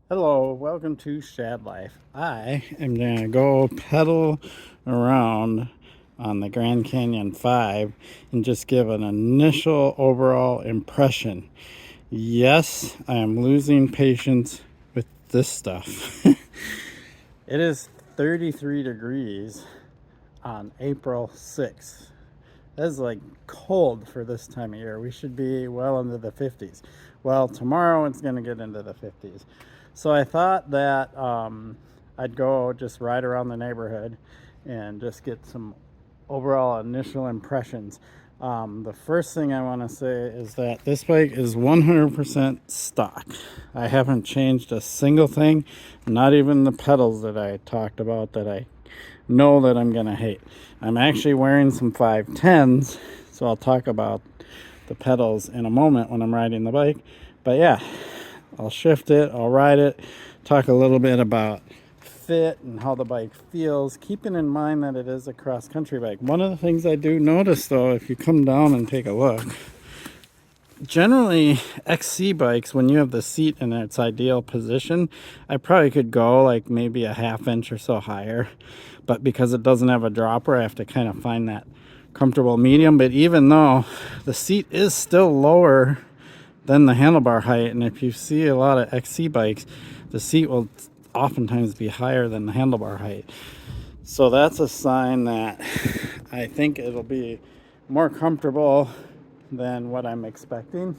Hello, welcome to Shad Life. I am going to go pedal around on the Grand Canyon 5 and just give an initial overall impression. Yes, I am losing patience with this stuff. It is 33 degrees on April 6th. That is like cold for this time of year. We should be well into the 50s. Well, tomorrow it's going to get into the 50s. So I thought that I'd go just ride around the neighborhood and just get some overall initial impressions. The first thing I want to say is that this bike is 100% stock. I haven't changed a single thing, not even the pedals that I talked about that I know that I'm gonna hate. I'm actually wearing some 510s, so I'll talk about the pedals in a moment when I'm riding the bike. But yeah, I'll shift it, I'll ride it, talk a little bit about fit and how the bike feels, keeping in mind that it is a cross-country bike. One of the things I do notice though, if you come down and take a look, generally XC bikes, when you have the seat in its ideal position, I probably could go like maybe a half inch or so higher, but because it doesn't have a dropper, I have to kind of find that comfortable medium. But even though the seat is still lower than the handlebar height, and if you see a lot of XC bikes, the seat will oftentimes be higher than the handlebar height. So that's a sign that I think it'll be more comfortable than what I'm expecting.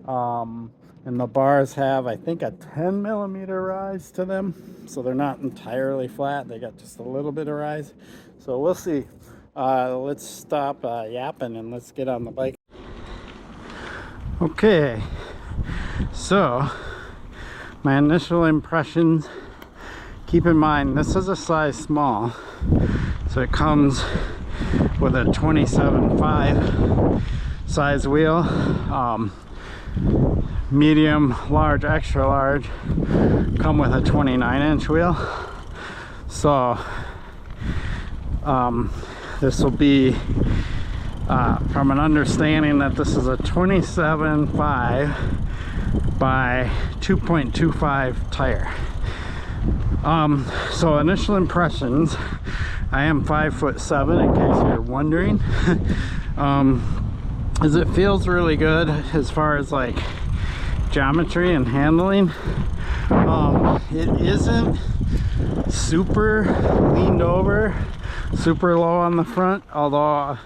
And the bars have, I think, a 10 millimeter rise to them, so they're not entirely flat. They got just a little bit of rise. So we'll see. Let's stop yapping and let's get on the bike. Okay, so my initial impressions. Keep in mind, this is a size small, so it comes with a 27.5 size wheel. Medium, large, extra large come with a 29-inch wheel. So this will be from an understanding that this is a 27.5 by 2.25 tire. So initial impressions, I am 5'7", in case you're wondering. Is it feels really good as far as like geometry and handling. It isn't super leaned over, super low on the front, although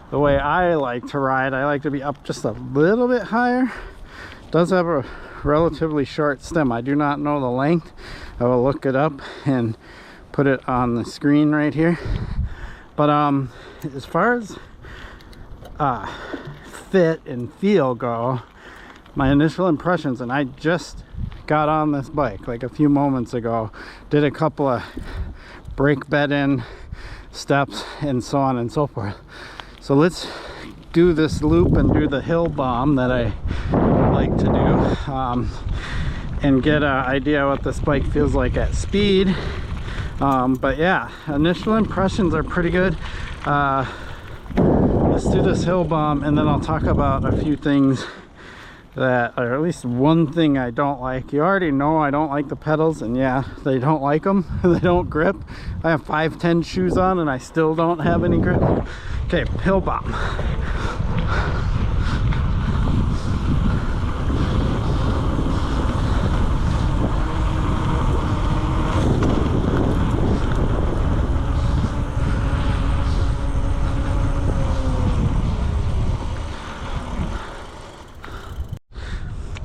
the way I like to ride, I like to be up just a little bit higher. It does have a relatively short stem. I do not know the length. I will look it up and put it on the screen right here. But as far as fit and feel go, my initial impressions, and I just got on this bike like a few moments ago, did a couple of brake bed in steps and so on and so forth. So let's do this loop and do the hill bomb that I like to do, and get an idea what this bike feels like at speed. But yeah, initial impressions are pretty good. Let's do this hill bomb and then I'll talk about a few things that, or at least one thing I don't like. You already know I don't like the pedals, and yeah, they don't like them. They don't grip. I have 510 shoes on and I still don't have any grip. Okay, hill bomb.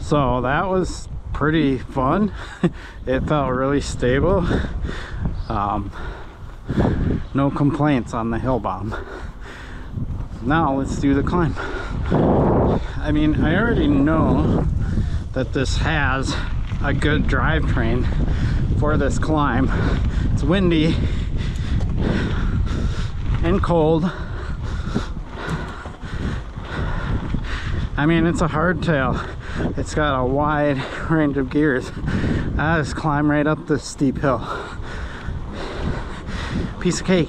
So that was pretty fun. It felt really stable. No complaints on the hill bomb. Now let's do the climb. I mean, I already know that this has a good drivetrain for this climb. It's windy and cold. I mean, it's a hardtail. It's got a wide range of gears. I just climb right up this steep hill. Piece of cake.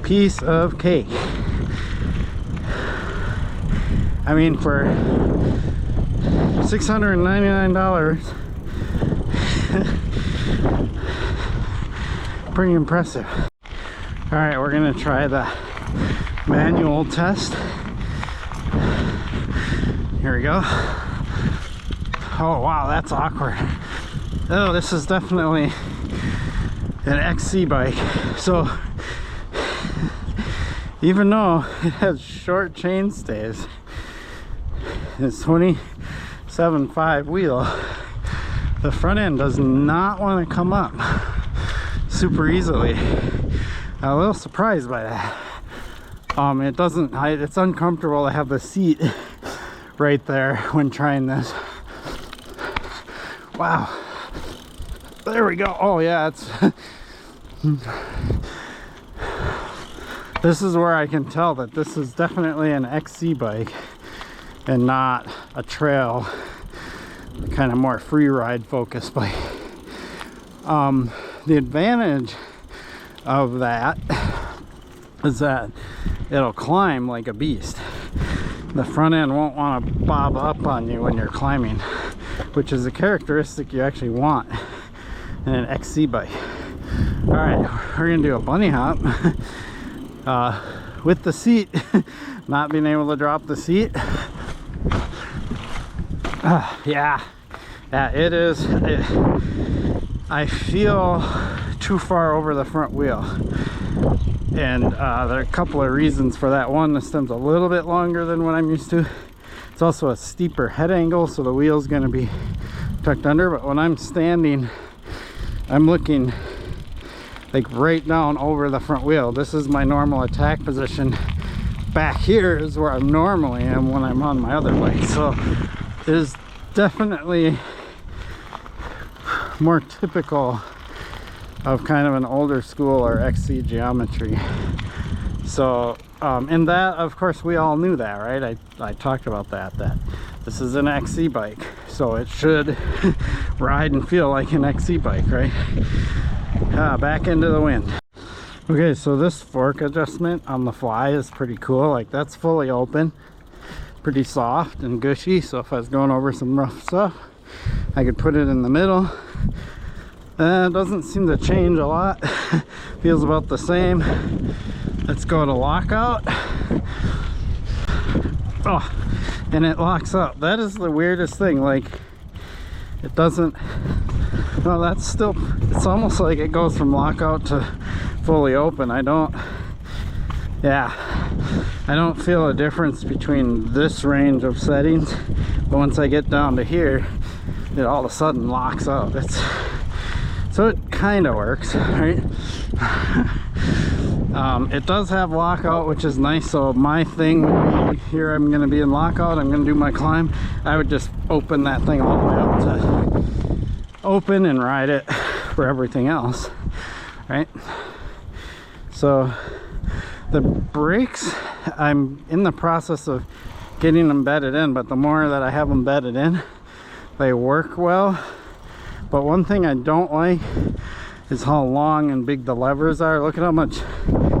Piece of cake. I mean, for $699, pretty impressive. All right, we're gonna try the manual test. Here we go. Oh wow, that's awkward. Oh, this is definitely an XC bike. So even though it has short chain stays, it's 27.5 wheel, the front end does not want to come up super easily. I'm a little surprised by that. It doesn't, it's uncomfortable to have the seat right there when trying this. Wow, there we go. Oh yeah, it's this is where I can tell that this is definitely an XC bike and not a trail, kind of more free ride focused bike. The advantage of that is that it'll climb like a beast. The front end won't want to bob up on you when you're climbing, which is a characteristic you actually want in an XC bike. All right, we're gonna do a bunny hop with the seat, not being able to drop the seat. Yeah, it is. I feel too far over the front wheel, and there are a couple of reasons for that. One, the stem's a little bit longer than what I'm used to. It's also a steeper head angle, so the wheel's going to be tucked under. But when I'm standing, I'm looking like right down over the front wheel. This is my normal attack position. Back here is where I normally am when I'm on my other bike. So it is definitely more typical of kind of an older school or XC geometry. So and that, of course, we all knew that, right? I talked about that this is an XC bike, so it should ride and feel like an XC bike, right? Back into the wind. Okay, so this fork adjustment on the fly is pretty cool. Like, that's fully open, pretty soft and gushy, so if I was going over some rough stuff, I could put it in the middle. It doesn't seem to change a lot. Feels about the same. Let's go to lockout. Oh, and it locks up. That is the weirdest thing. Like, it doesn't, well, that's still, it's almost like it goes from lockout to fully open. I don't feel a difference between this range of settings, but once I get down to here, it all of a sudden locks up. So it kind of works, right? It does have lockout, which is nice. So my thing would be, here I'm going to be in lockout, I'm going to do my climb, I would just open that thing all the way up to open and ride it for everything else, right? So the brakes, I'm in the process of getting them bedded in, but the more that I have them bedded in, they work well. But one thing I don't like is how long and big the levers are. Look at how much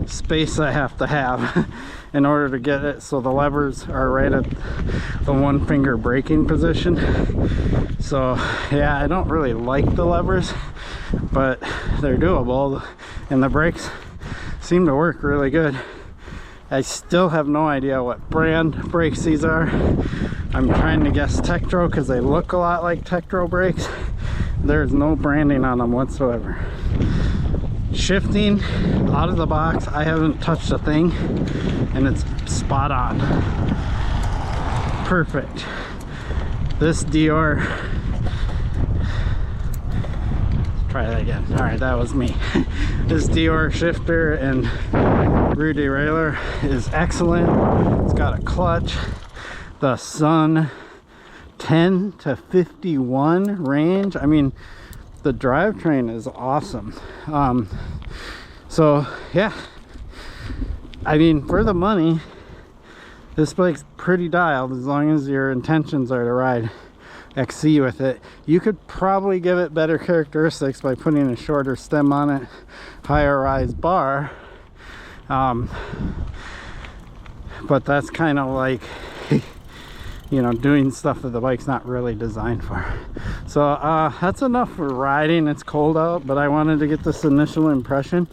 space I have to have in order to get it so the levers are right at the one finger braking position. So yeah, I don't really like the levers, but they're doable, and the brakes seem to work really good. I still have no idea what brand brakes these are. I'm trying to guess Tektro because they look a lot like Tektro brakes. There's no branding on them whatsoever. Shifting out of the box, I haven't touched a thing, and it's spot on. Perfect. This Deore, try that again. All right, that was me. This Deore shifter and rear derailleur is excellent. It's got a clutch. The Sun 10 to 51 range. I mean, the drivetrain is awesome. So yeah, I mean, for the money, this bike's pretty dialed as long as your intentions are to ride XC with it. You could probably give it better characteristics by putting a shorter stem on it, higher rise bar, but that's kind of like you know, doing stuff that the bike's not really designed for. So that's enough for riding. It's cold out, but I wanted to get this initial impression.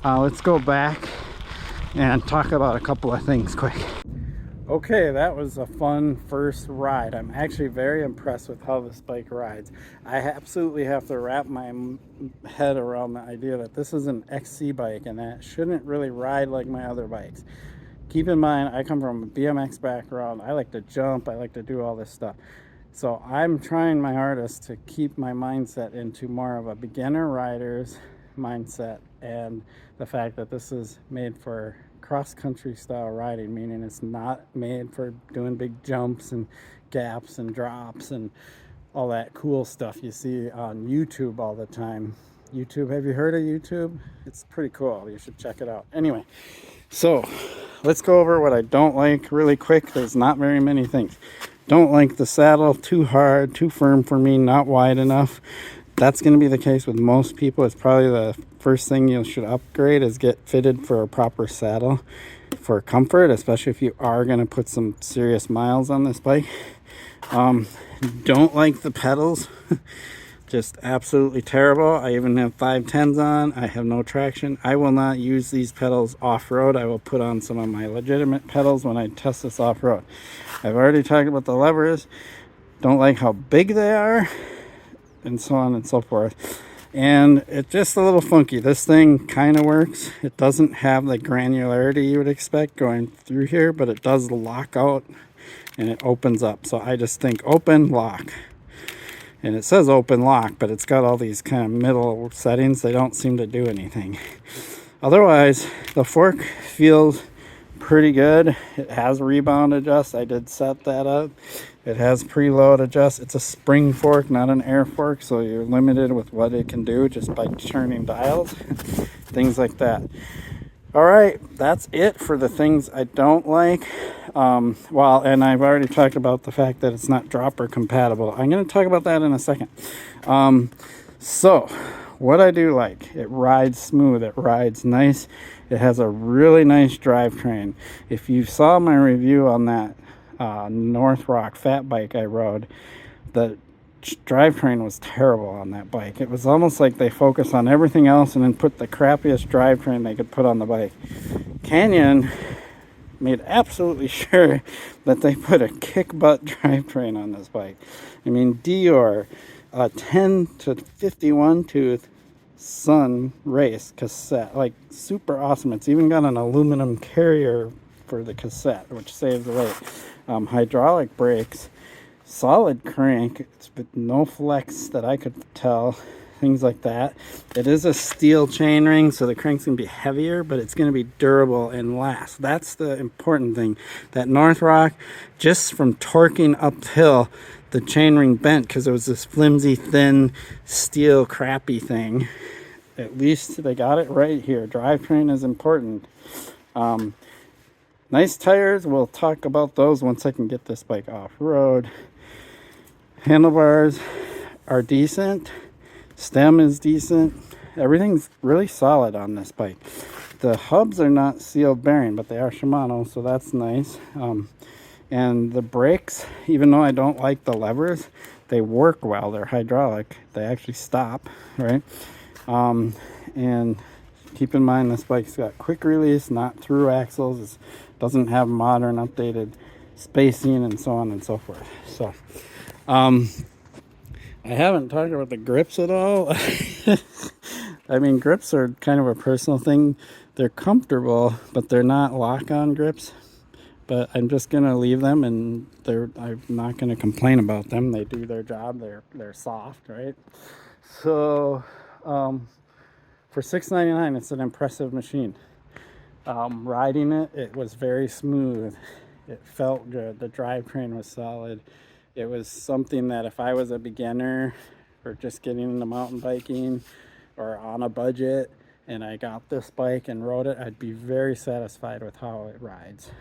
Let's go back and talk about a couple of things quick. Okay, that was a fun first ride. I'm actually very impressed with how this bike rides. I absolutely have to wrap my head around the idea that this is an XC bike and that it shouldn't really ride like my other bikes. Keep in mind, I come from a BMX background. I like to jump. I like to do all this stuff. So I'm trying my hardest to keep my mindset into more of a beginner rider's mindset, and the fact that this is made for cross-country style riding, meaning it's not made for doing big jumps and gaps and drops and all that cool stuff you see on YouTube all the time. YouTube, have you heard of YouTube? It's pretty cool. You should check it out. Anyway, so let's go over what I don't like really quick. There's not very many things. Don't like the saddle, too hard, too firm for me, not wide enough. That's going to be the case with most people. It's probably the first thing you should upgrade is get fitted for a proper saddle for comfort, especially if you are going to put some serious miles on this bike. Don't like the pedals. Just absolutely terrible. I even have 510s on. I have no traction. I will not use these pedals off-road. I will put on some of my legitimate pedals when I test this off-road. I've already talked about the levers. Don't like how big they are, and so on and so forth. And it's just a little funky. This thing kind of works. It doesn't have the granularity you would expect going through here, but it does lock out and it opens up. So I just think open, lock. And it says open lock, but it's got all these kind of middle settings. They don't seem to do anything. Otherwise, the fork feels pretty good. It has rebound adjust. I did set that up. It has preload adjust. It's a spring fork, not an air fork, so you're limited with what it can do just by turning dials, things like that. All right, that's it for the things I don't like. And I've already talked about the fact that it's not dropper compatible. I'm going to talk about that in a second. So what I do like, it rides smooth, it rides nice. It has a really nice drivetrain. If you saw my review on that North Rock fat bike I rode, the drivetrain was terrible on that bike. It was almost like they focused on everything else and then put the crappiest drivetrain they could put on the bike. Canyon made absolutely sure that they put a kick butt drivetrain on this bike. I mean, Deore, a 10 to 51 tooth Sun Race cassette, like super awesome. It's even got an aluminum carrier for the cassette, which saves weight. Hydraulic brakes, solid crank, it's with no flex that I could tell, things like that. It is a steel chainring, so the crank's gonna be heavier, but it's gonna be durable and last. That's the important thing. That North Rock, just from torquing uphill, the chainring bent because it was this flimsy, thin steel crappy thing. At least they got it right here. Drivetrain is important. Nice tires, we'll talk about those once I can get this bike off-road. Handlebars are decent. Stem is decent. Everything's really solid on this bike. The hubs are not sealed bearing, but they are Shimano, so that's nice. And the brakes, even though I don't like the levers, they work well. They're hydraulic. They actually stop, right? And keep in mind this bike's got quick release, not through axles. It doesn't have modern updated spacing and so on and so forth. So I haven't talked about the grips at all. I mean, grips are kind of a personal thing. They're comfortable, but they're not lock-on grips. But I'm just gonna leave them, and I'm not gonna complain about them. They do their job. They're soft, right? So for $6.99, it's an impressive machine. Riding it was very smooth. It felt good. The drivetrain was solid. It was something that if I was a beginner or just getting into mountain biking or on a budget and I got this bike and rode it, I'd be very satisfied with how it rides.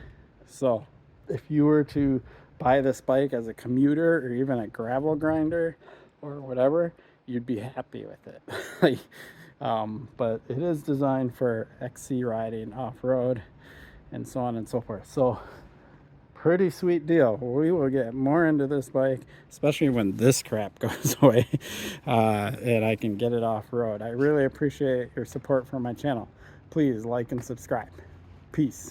So if you were to buy this bike as a commuter or even a gravel grinder or whatever, you'd be happy with it. But it is designed for XC riding, off-road, and so on and so forth. So pretty sweet deal. We will get more into this bike, especially when this crap goes away, and I can get it off road. I really appreciate your support for my channel. Please like and subscribe. Peace.